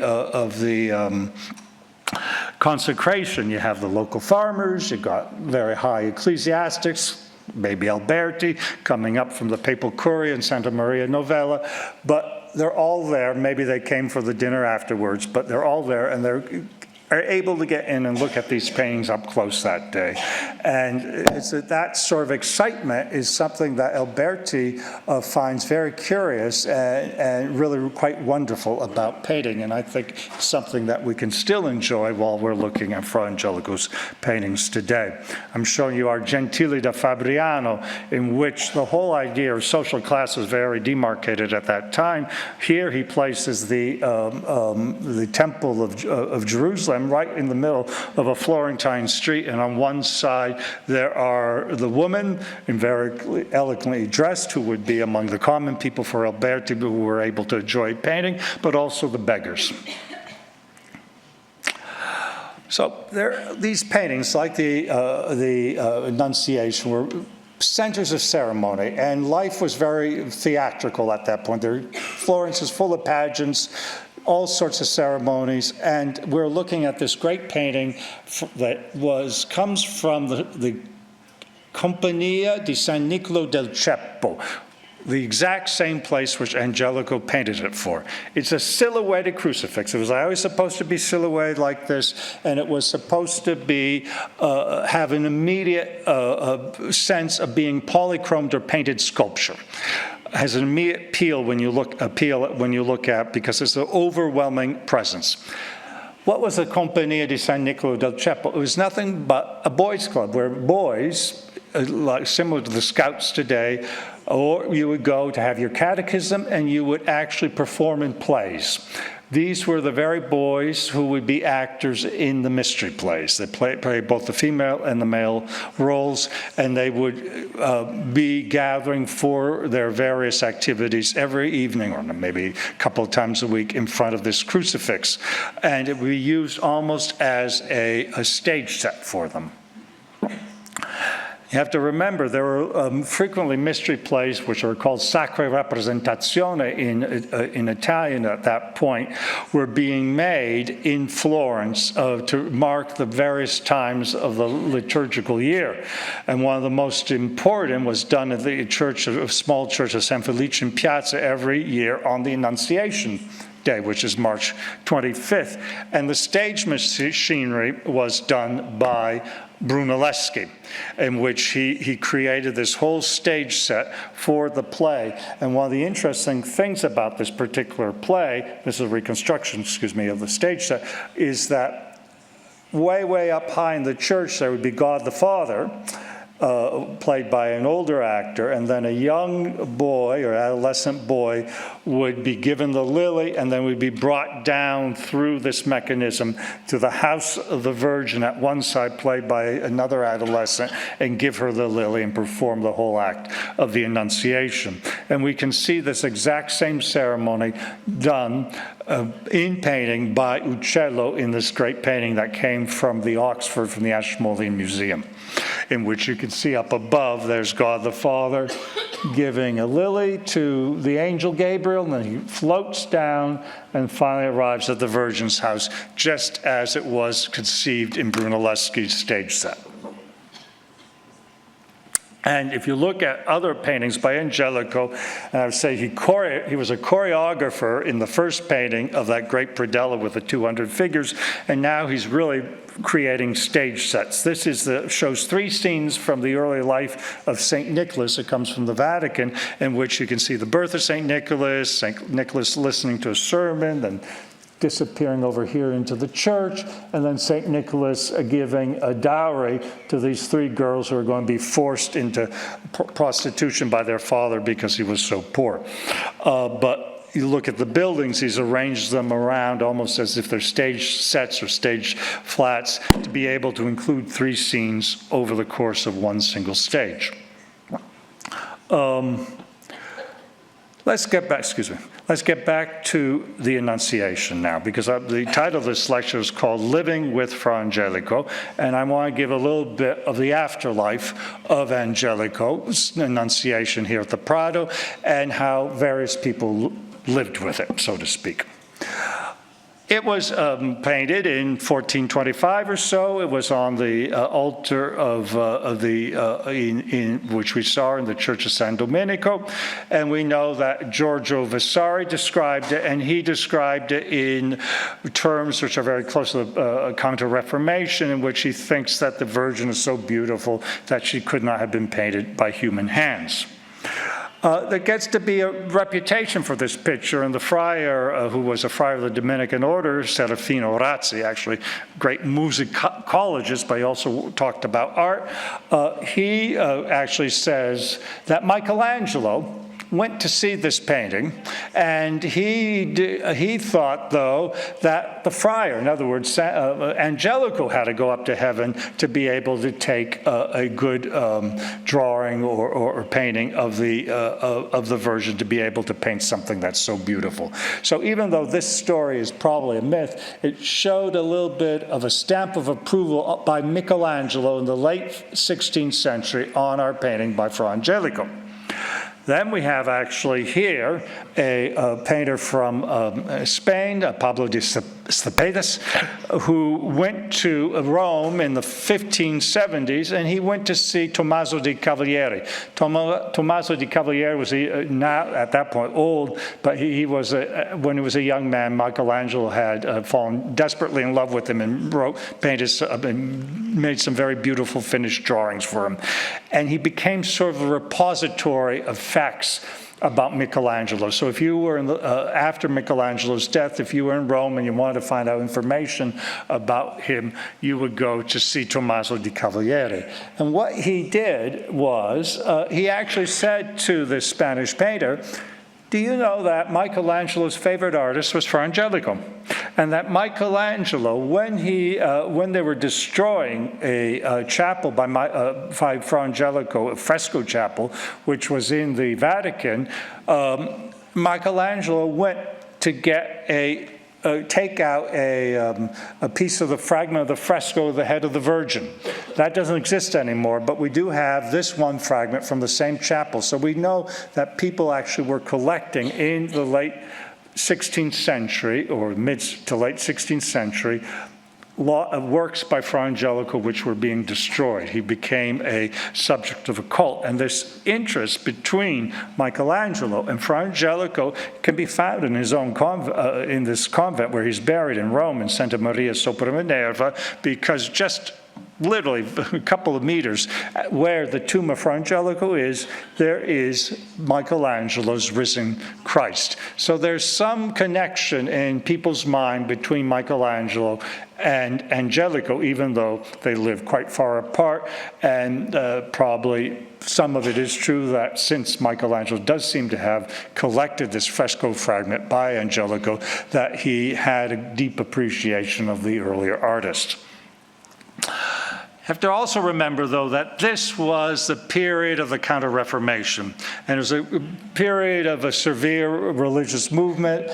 consecration, you have the local farmers, you've got very high ecclesiastics, maybe Alberti, coming up from the Papal Curia in Santa Maria Novella, but they're all there. Maybe they came for the dinner afterwards, but they're all there, and they're are able to get in and look at these paintings up close that day. And that sort of excitement is something that Alberti finds very curious and really quite wonderful about painting, and I think something that we can still enjoy while we're looking at Fra Angelico's paintings today. I'm showing you our Gentili da Fabriano, in which the whole idea of social class was very demarcated at that time. Here he places the Temple of Jerusalem right in the middle of a Florentine street, and on one side there are the women, and very elegantly dressed, who would be among the common people for Alberti, who were able to enjoy painting, but also the beggars. So these paintings, like the Annunciation, were centers of ceremony, and life was very theatrical at that point. Florence is full of pageants, all sorts of ceremonies, and we're looking at this great painting that comes from the Compagnia di San Nicolo del Ceppo, the exact same place which Angelico painted it for. It's a silhouetted crucifix. It was always supposed to be silhouetted like this, and it was supposed to be have an immediate sense of being polychromed or painted sculpture. Has an immediate appeal when you look at, because it's an overwhelming presence. What was the Compagnia di San Nicolo del Ceppo? It was nothing but a boys' club where boys, like similar to the Scouts today, or you would go to have your catechism and you would actually perform in plays. These were the very boys who would be actors in the mystery plays. They played both the female and the male roles, and they would be gathering for their various activities every evening, or maybe a couple of times a week, in front of this crucifix. And it would be used almost as a stage set for them. You have to remember, there were frequently mystery plays, which are called Sacra Rappresentazione in Italian at that point, were being made in Florence to mark the various times of the liturgical year. And one of the most important was done at the small church of San Felice in Piazza every year on the Annunciation Day, which is March 25th. And the stage machinery was done by Brunelleschi, in which he created this whole stage set for the play. And one of the interesting things about this particular play, this is a reconstruction, of the stage set, is that way up high in the church there would be God the Father, played by an older actor, and then a young boy or adolescent boy would be given the lily and then would be brought down through this mechanism to the house of the Virgin at one side, played by another adolescent, and give her the lily and perform the whole act of the Annunciation. And we can see this exact same ceremony done in painting by Uccello in this great painting that came from the Ashmolean Museum, in which you can see up above there's God the Father giving a lily to the angel Gabriel, and then he floats down and finally arrives at the Virgin's house, just as it was conceived in Brunelleschi's stage set. And if you look at other paintings by Angelico, and I would say he was a choreographer in the first painting of that great predella with the 200 figures, and now he's really creating stage sets. This shows 3 scenes from the early life of St. Nicholas. It comes from the Vatican, in which you can see the birth of St. Nicholas listening to a sermon, and disappearing over here into the church, and then St. Nicholas giving a dowry to these 3 girls who are going to be forced into prostitution by their father because he was so poor. But you look at the buildings, he's arranged them around almost as if they're stage sets or stage flats to be able to include 3 scenes over the course of one single stage. Let's get back to the Annunciation now, because the title of this lecture is called Living with Fra Angelico, and I want to give a little bit of the afterlife of Angelico's Annunciation here at the Prado, and how various people lived with it, so to speak. It was painted in 1425 or so. It was on the altar which we saw in the Church of San Domenico, and we know that Giorgio Vasari described it, and he described it in terms which are very close to the Counter-Reformation, in which he thinks that the Virgin is so beautiful that she could not have been painted by human hands. There gets to be a reputation for this picture, and the friar, who was a friar of the Dominican order, Serafino Razzi, actually great musicologist, but he also talked about art, he actually says that Michelangelo went to see this painting, and he thought, though, that the friar, in other words, Angelico, had to go up to heaven to be able to take a good drawing or painting of the Virgin, to be able to paint something that's so beautiful. So even though this story is probably a myth, it showed a little bit of a stamp of approval by Michelangelo in the late 16th century on our painting by Fra Angelico. Then we have actually here a painter from Spain, Pablo de Cepeda, who went to Rome in the 1570s, and he went to see Tommaso di Cavalieri. Tommaso di Cavalieri was not at that point old, but he was when he was a young man, Michelangelo had fallen desperately in love with him and made some very beautiful finished drawings for him. And he became sort of a repository of facts about Michelangelo. So if you were after Michelangelo's death, if you were in Rome and you wanted to find out information about him, you would go to see Tommaso di Cavalieri. And what he did was, he actually said to this Spanish painter, do you know that Michelangelo's favorite artist was Fra Angelico? And that Michelangelo, when they were destroying a chapel by Fra Angelico, a fresco chapel, which was in the Vatican, Michelangelo went to get take out a piece of the fragment of the fresco of the head of the Virgin. That doesn't exist anymore, but we do have this one fragment from the same chapel. So we know that people actually were collecting in the late 16th century, or mid to late 16th century, works by Fra Angelico which were being destroyed. He became a subject of a cult. And this interest between Michelangelo and Fra Angelico can be found in his own in this convent where he's buried in Rome, in Santa Maria sopra Minerva, because just literally a couple of meters where the tomb of Fra Angelico is, there is Michelangelo's risen Christ. So there's some connection in people's mind between Michelangelo and Angelico, even though they live quite far apart, and probably some of it is true that since Michelangelo does seem to have collected this fresco fragment by Angelico, that he had a deep appreciation of the earlier artist. You have to also remember, though, that this was the period of the Counter-Reformation, and it was a period of a severe religious movement,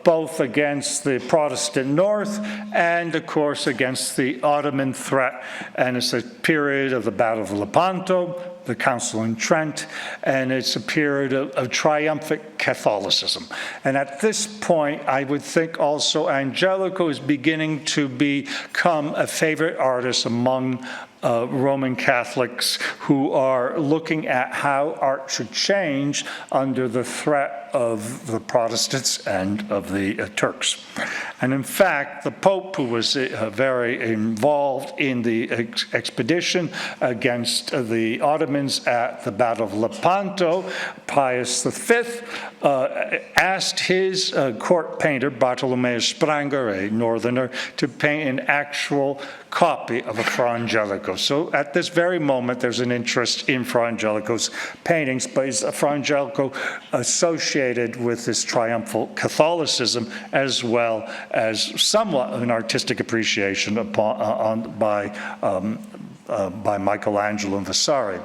both against the Protestant North and, of course, against the Ottoman threat. And it's a period of the Battle of Lepanto, the Council in Trent, and it's a period of triumphant Catholicism. And at this point, I would think also Angelico is beginning to become a favorite artist among Roman Catholics who are looking at how art should change under the threat of the Protestants and of the Turks. And in fact, the Pope, who was very involved in the expedition against the Ottomans at the Battle of Lepanto, Pius V, asked his court painter, Bartolomeo Spranger, a northerner, to paint an actual copy of a Fra Angelico. So at this very moment, there's an interest in Fra Angelico's paintings, but is Fra Angelico associated with this triumphal Catholicism as well as somewhat an artistic appreciation by Michelangelo and Vasari.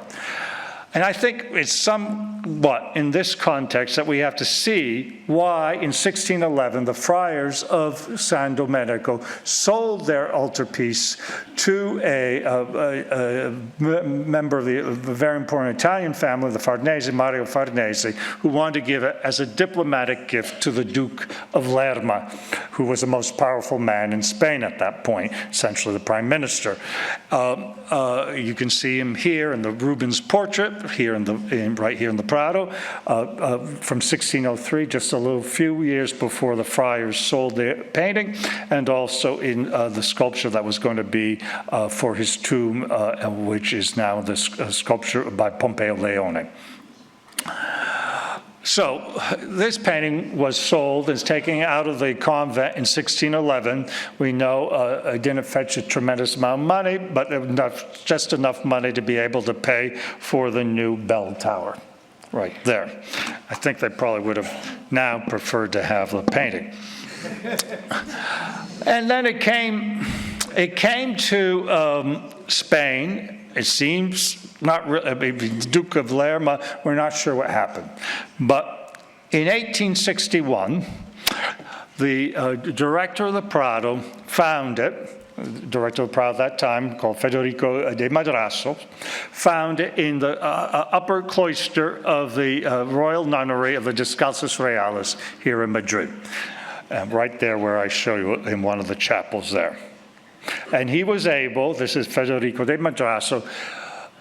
And I think it's somewhat in this context that we have to see why in 1611 the friars of San Domenico sold their altarpiece to a member of a very important Italian family, the Farnese, Mario Farnese, who wanted to give it as a diplomatic gift to the Duke of Lerma, who was the most powerful man in Spain at that point, essentially the prime minister. You can see him here in the Rubens portrait, right here in the Prado, from 1603, just a few years before the friars sold their painting, and also in the sculpture that was going to be for his tomb, which is now the sculpture by Pompeo Leone. So this painting was sold and taken out of the convent in 1611. We know it didn't fetch a tremendous amount of money, but just enough money to be able to pay for the new bell tower right there. I think they probably would have now preferred to have the painting. And then it came to Spain. It seems not really, the Duke of Lerma, we're not sure what happened. But in 1861, the director of the Prado found it, the director of the Prado at that time, called Federico de Madrazo, found it in the upper cloister of the royal nunnery of the Descalzos Reales here in Madrid. Right there where I show you in one of the chapels there. And he was able, this is Federico de Madrazo,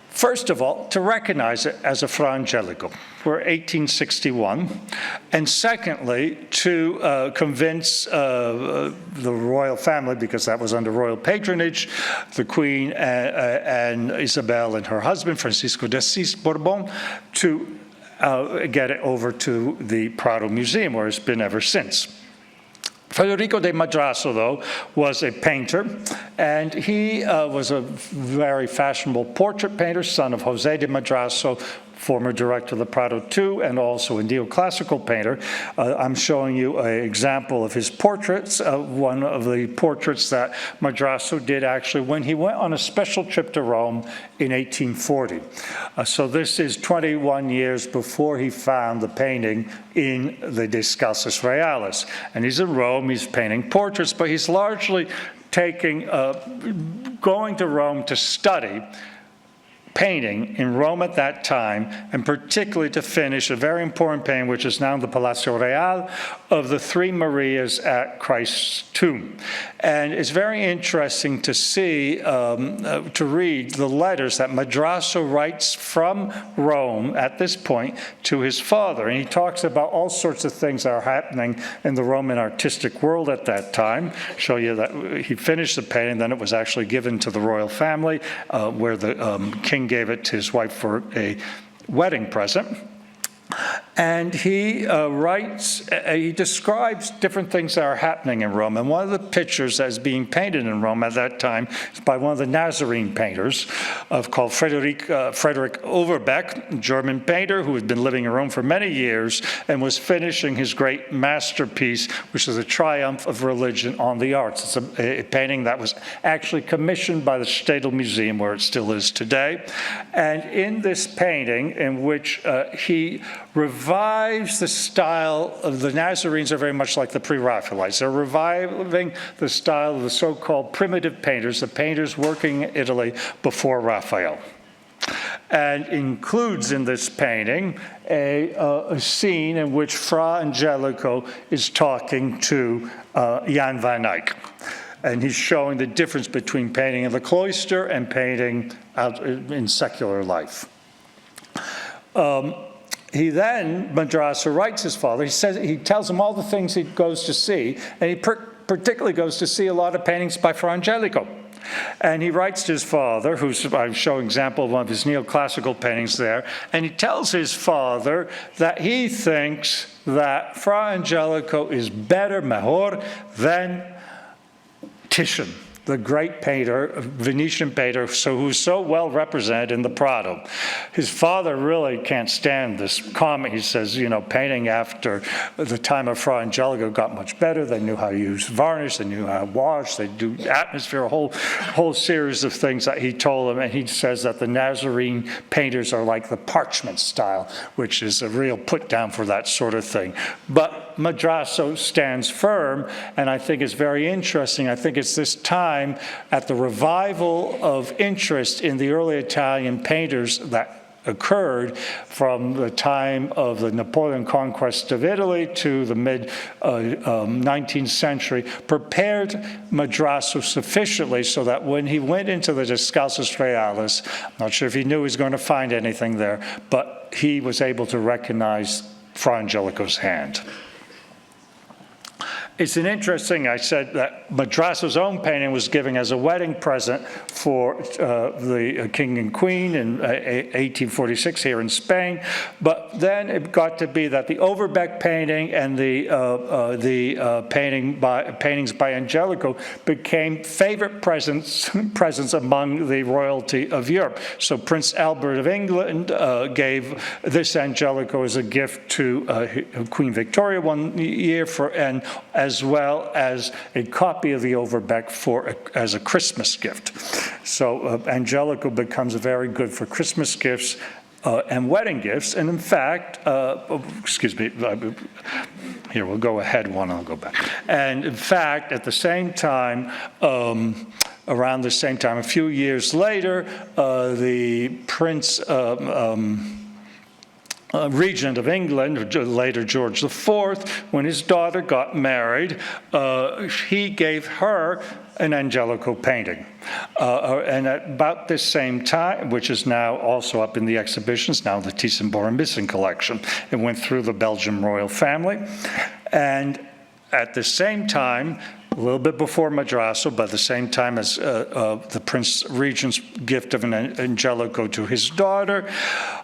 first of all, to recognize it as a Fra Angelico for 1861, and secondly, to convince the royal family, because that was under royal patronage, the Queen and Isabel and her husband, Francisco de Assis Bourbon, to get it over to the Prado Museum, where it's been ever since. Federico de Madrazo, though, was a painter, and he was a very fashionable portrait painter, son of José de Madrazo, former director of the Prado II, and also a neoclassical painter. I'm showing you an example of his portraits, one of the portraits that Madrazo did actually when he went on a special trip to Rome in 1840. So this is 21 years before he found the painting in the Descalzos Reales. And he's in Rome, he's painting portraits, but he's largely going to Rome to study painting in Rome at that time, and particularly to finish a very important painting, which is now in the Palacio Real, of the three Marias at Christ's tomb. And it's very interesting to see, to read the letters that Madrazo writes from Rome at this point to his father. And he talks about all sorts of things that are happening in the Roman artistic world at that time. Show you that he finished the painting, then it was actually given to the royal family, where the king gave it to his wife for a wedding present. And he writes, he describes different things that are happening in Rome. And one of the pictures that is being painted in Rome at that time is by one of the Nazarene painters called Frederick Overbeck, a German painter who had been living in Rome for many years and was finishing his great masterpiece, which is a triumph of religion on the arts. It's a painting that was actually commissioned by the Städel Museum, where it still is today. And in this painting, in which he revives the style of the Nazarenes are very much like the pre-Raphaelites. They're reviving the style of the so-called primitive painters, the painters working in Italy before Raphael. And includes in this painting a scene in which Fra Angelico is talking to Jan van Eyck. And he's showing the difference between painting in the cloister and painting out in secular life. He then, Madrazo writes his father, he tells him all the things he goes to see, and he particularly goes to see a lot of paintings by Fra Angelico. And he writes to his father, who's, I'm showing an example of one of his neoclassical paintings there, and he tells his father that he thinks that Fra Angelico is better, mejor, than Titian, the great painter, Venetian painter, who's so well represented in the Prado. His father really can't stand this comment. He says, painting after the time of Fra Angelico got much better. They knew how to use varnish, they knew how to wash, they do atmosphere, a whole series of things that he told him. And he says that the Nazarene painters are like the parchment style, which is a real put down for that sort of thing. But Madrazo stands firm, and I think it's very interesting. I think it's this time at the revival of interest in the early Italian painters that occurred from the time of the Napoleon conquest of Italy to the mid-19th century, prepared Madrazo sufficiently so that when he went into the Descalzos Reales, I'm not sure if he knew he was going to find anything there, but he was able to recognize Fra Angelico's hand. It's an interesting, I said that Madrazo's own painting was given as a wedding present for the king and queen in 1846 here in Spain. But then it got to be that the Overbeck painting and the paintings by Angelico became favorite presents among the royalty of Europe. So Prince Albert of England gave this Angelico as a gift to Queen Victoria one year and as well as a copy of the Overbeck as a Christmas gift. So Angelico becomes very good for Christmas gifts and wedding gifts. And in fact, excuse me, here we'll go ahead one, I'll go back. And in fact, at the same time, around the same time, a few years later, the Prince Regent of England, later George IV, when his daughter got married, he gave her an Angelico painting. And at about this same time, which is now also up in the exhibitions, now the Thyssen-Bornemiszen collection, it went through the Belgian royal family. And at the same time, a little bit before Madrazo, but at the same time as the Prince Regent's gift of an Angelico to his daughter,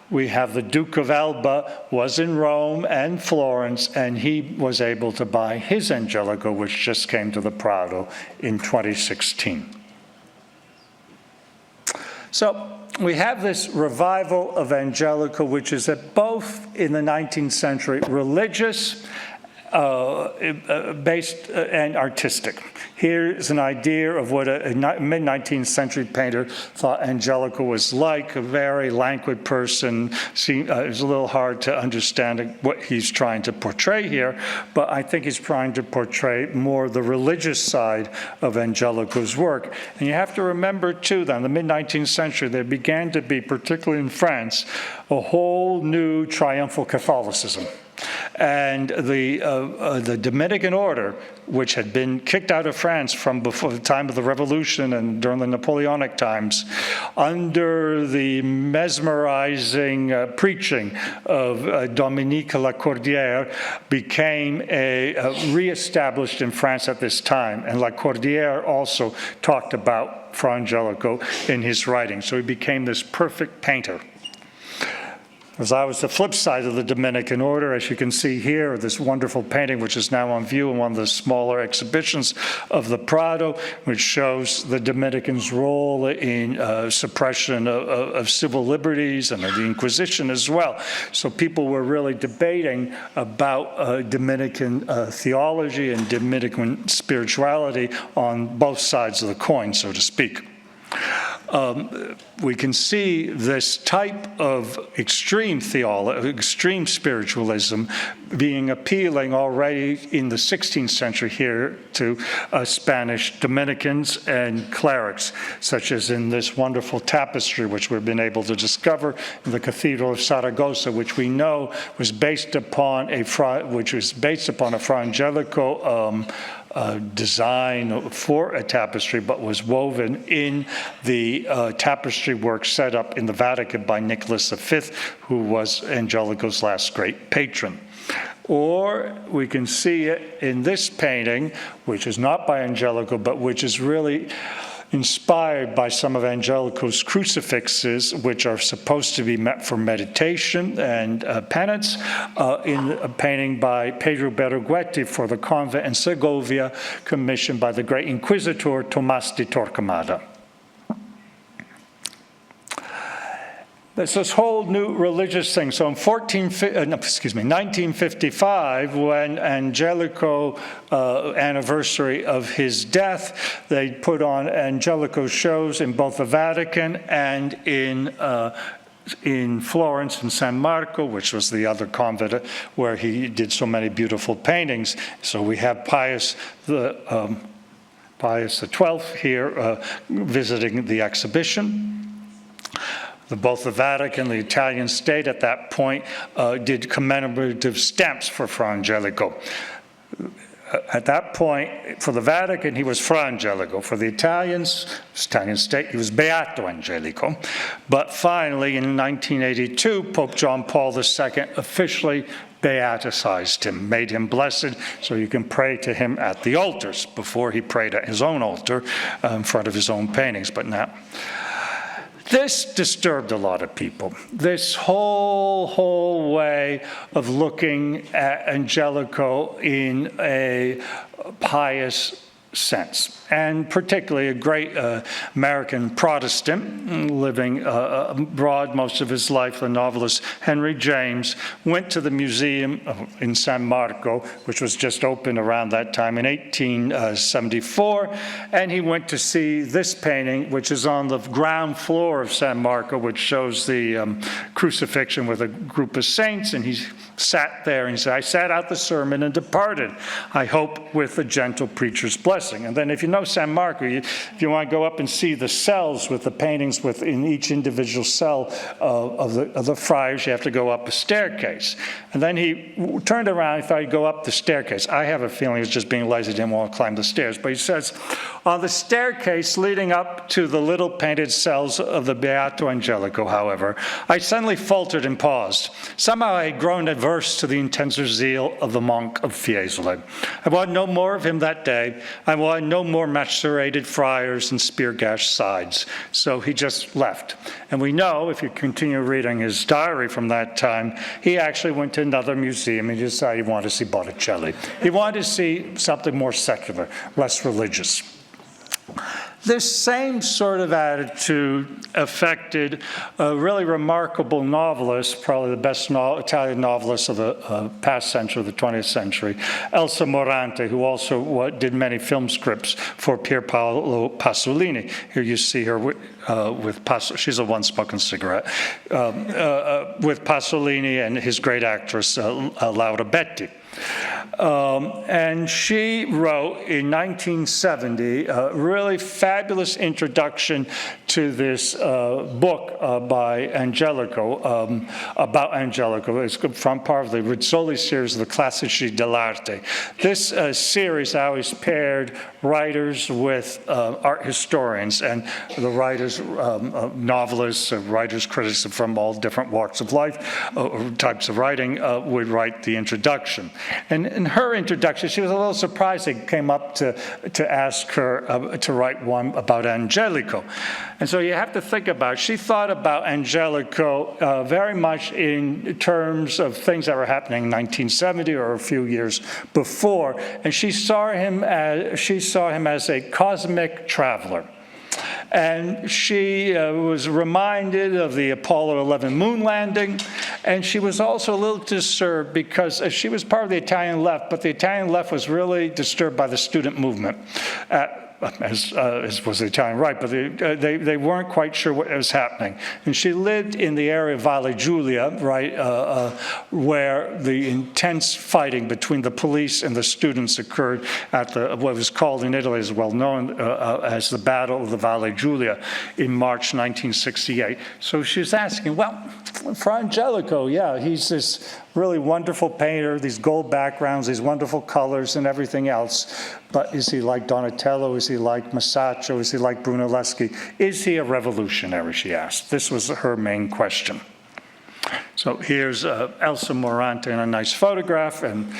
we have the Duke of Alba was in Rome and Florence, and he was able to buy his Angelico, which just came to the Prado in 2016. So we have this revival of Angelico, which is both in the 19th century religious based and artistic. Here's an idea of what a mid-19th century painter thought Angelico was like, a very languid person. It was a little hard to understand what he's trying to portray here, but I think he's trying to portray more the religious side of Angelico's work. And you have to remember, too, that in the mid-19th century, there began to be, particularly in France, a whole new triumphal Catholicism. And the Dominican order, which had been kicked out of France from before the time of the Revolution and during the Napoleonic times, under the mesmerizing preaching of Dominique Lacordaire, became reestablished in France at this time. And Lacordaire also talked about Fra Angelico in his writing. So he became this perfect painter. As I was the flip side of the Dominican order, as you can see here, this wonderful painting, which is now on view in one of the smaller exhibitions of the Prado, which shows the Dominicans' role in suppression of civil liberties and of the Inquisition as well. So people were really debating about Dominican theology and Dominican spirituality on both sides of the coin, so to speak. We can see this type of extreme theology, extreme spiritualism being appealing already in the 16th century here to Spanish Dominicans and clerics, such as in this wonderful tapestry which we've been able to discover in the Cathedral of Saragossa, which we know was based upon a Fra Angelico design for a tapestry, but was woven in the tapestry work set up in the Vatican by Nicolas V, who was Angelico's last great patron. Or we can see it in this painting, which is not by Angelico, but which is really inspired by some of Angelico's crucifixes, which are supposed to be meant for meditation and penance, in a painting by Pedro Berruguetti for the convent in Segovia, commissioned by the great Inquisitor Tomás de Torquemada. There's this whole new religious thing. So in 1955, when Angelico anniversary of his death, they put on Angelico shows in both the Vatican and in Florence, in San Marco, which was the other convent where he did so many beautiful paintings. So we have Pius XII here visiting the exhibition. Both the Vatican and the Italian state at that point did commemorative stamps for Fra Angelico. At that point, for the Vatican, he was Fra Angelico. For the Italian state, he was Beato Angelico. But finally, in 1982, Pope John Paul II officially beaticized him, made him blessed, so you can pray to him at the altars. Before, he prayed at his own altar in front of his own paintings, but now. This disturbed a lot of people. This whole way of looking at Angelico in a pious sense, and particularly a great American Protestant living abroad most of his life, the novelist Henry James, went to the museum in San Marco, which was just opened around that time in 1874, and he went to see this painting, which is on the ground floor of San Marco, which shows the crucifixion with a group of saints, and he sat there and he said, "I sat out the sermon and departed, I hope with a gentle preacher's blessing." And then if you know San Marco, if you want to go up and see the cells with the paintings within each individual cell of the friars, you have to go up a staircase. And then he turned around, he thought he'd go up the staircase. I have a feeling he was just being lazy, didn't want to climb the stairs. But he says, on the staircase leading up to the little painted cells of the Beato Angelico, however, I suddenly faltered and paused. Somehow I had grown averse to the intenser zeal of the monk of Fiesole. I wanted no more of him that day. I wanted no more macerated friars and spear-gashed sides. So he just left. And we know, if you continue reading his diary from that time, he actually went to another museum and decided he wanted to see Botticelli. He wanted to see something more secular, less religious. This same sort of attitude affected a really remarkable novelist, probably the best Italian novelist of the past century, the 20th century, Elsa Morante, who also did many film scripts for Pier Paolo Pasolini. Here you see her with she's a one-smoking cigarette, with Pasolini and his great actress, Laura Betti. And she wrote in 1970 a really fabulous introduction to this book by Angelico, about Angelico. It's from part of the Rizzoli series of the Classici dell'Arte. This series always paired writers with art historians, and the writers, novelists, writers, critics from all different walks of life, types of writing, would write the introduction. And in her introduction, she was a little surprised they came up to ask her to write one about Angelico. And so you have to think about it. She thought about Angelico very much in terms of things that were happening in 1970 or a few years before, and she saw him as a cosmic traveler. And she was reminded of the Apollo 11 moon landing, and she was also a little disturbed because she was part of the Italian left, but the Italian left was really disturbed by the student movement, as was the Italian right, but they weren't quite sure what was happening. And she lived in the area of Valle Giulia, right, where the intense fighting between the police and the students occurred at what was called in Italy, as well known as the Battle of the Valle Giulia in March 1968. So she was asking, well, Fra Angelico, yeah, he's this really wonderful painter, these gold backgrounds, these wonderful colors and everything else. But is he like Donatello? Is he like Masaccio? Is he like Brunelleschi? Is he a revolutionary, she asked. This was her main question. So here's Elsa Morante in a nice photograph, and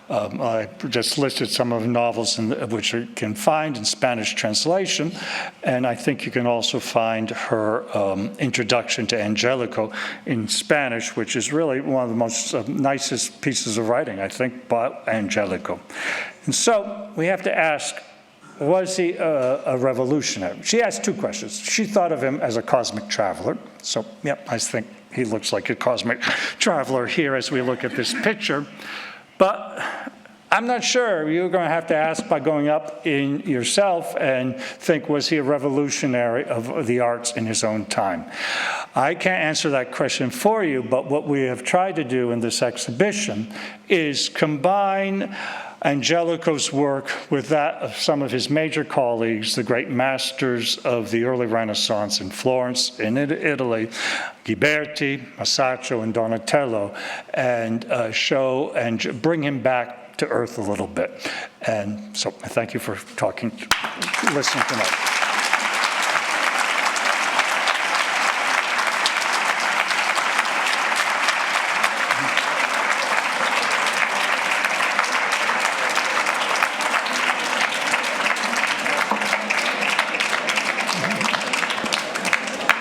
I just listed some of the novels which you can find in Spanish translation, and I think you can also find her introduction to Angelico in Spanish, which is really one of the most nicest pieces of writing, I think, by Angelico. And so we have to ask, was he a revolutionary? She asked two questions. She thought of him as a cosmic traveler. So, yeah, I think he looks like a cosmic traveler here as we look at this picture. But I'm not sure. You're going to have to ask by going up in yourself and think, was he a revolutionary of the arts in his own time? I can't answer that question for you, but what we have tried to do in this exhibition is combine Angelico's work with that of some of his major colleagues, the great masters of the early Renaissance in Florence, in Italy, Ghiberti, Masaccio, and Donatello, and show and bring him back to earth a little bit. And so I thank you for listening tonight.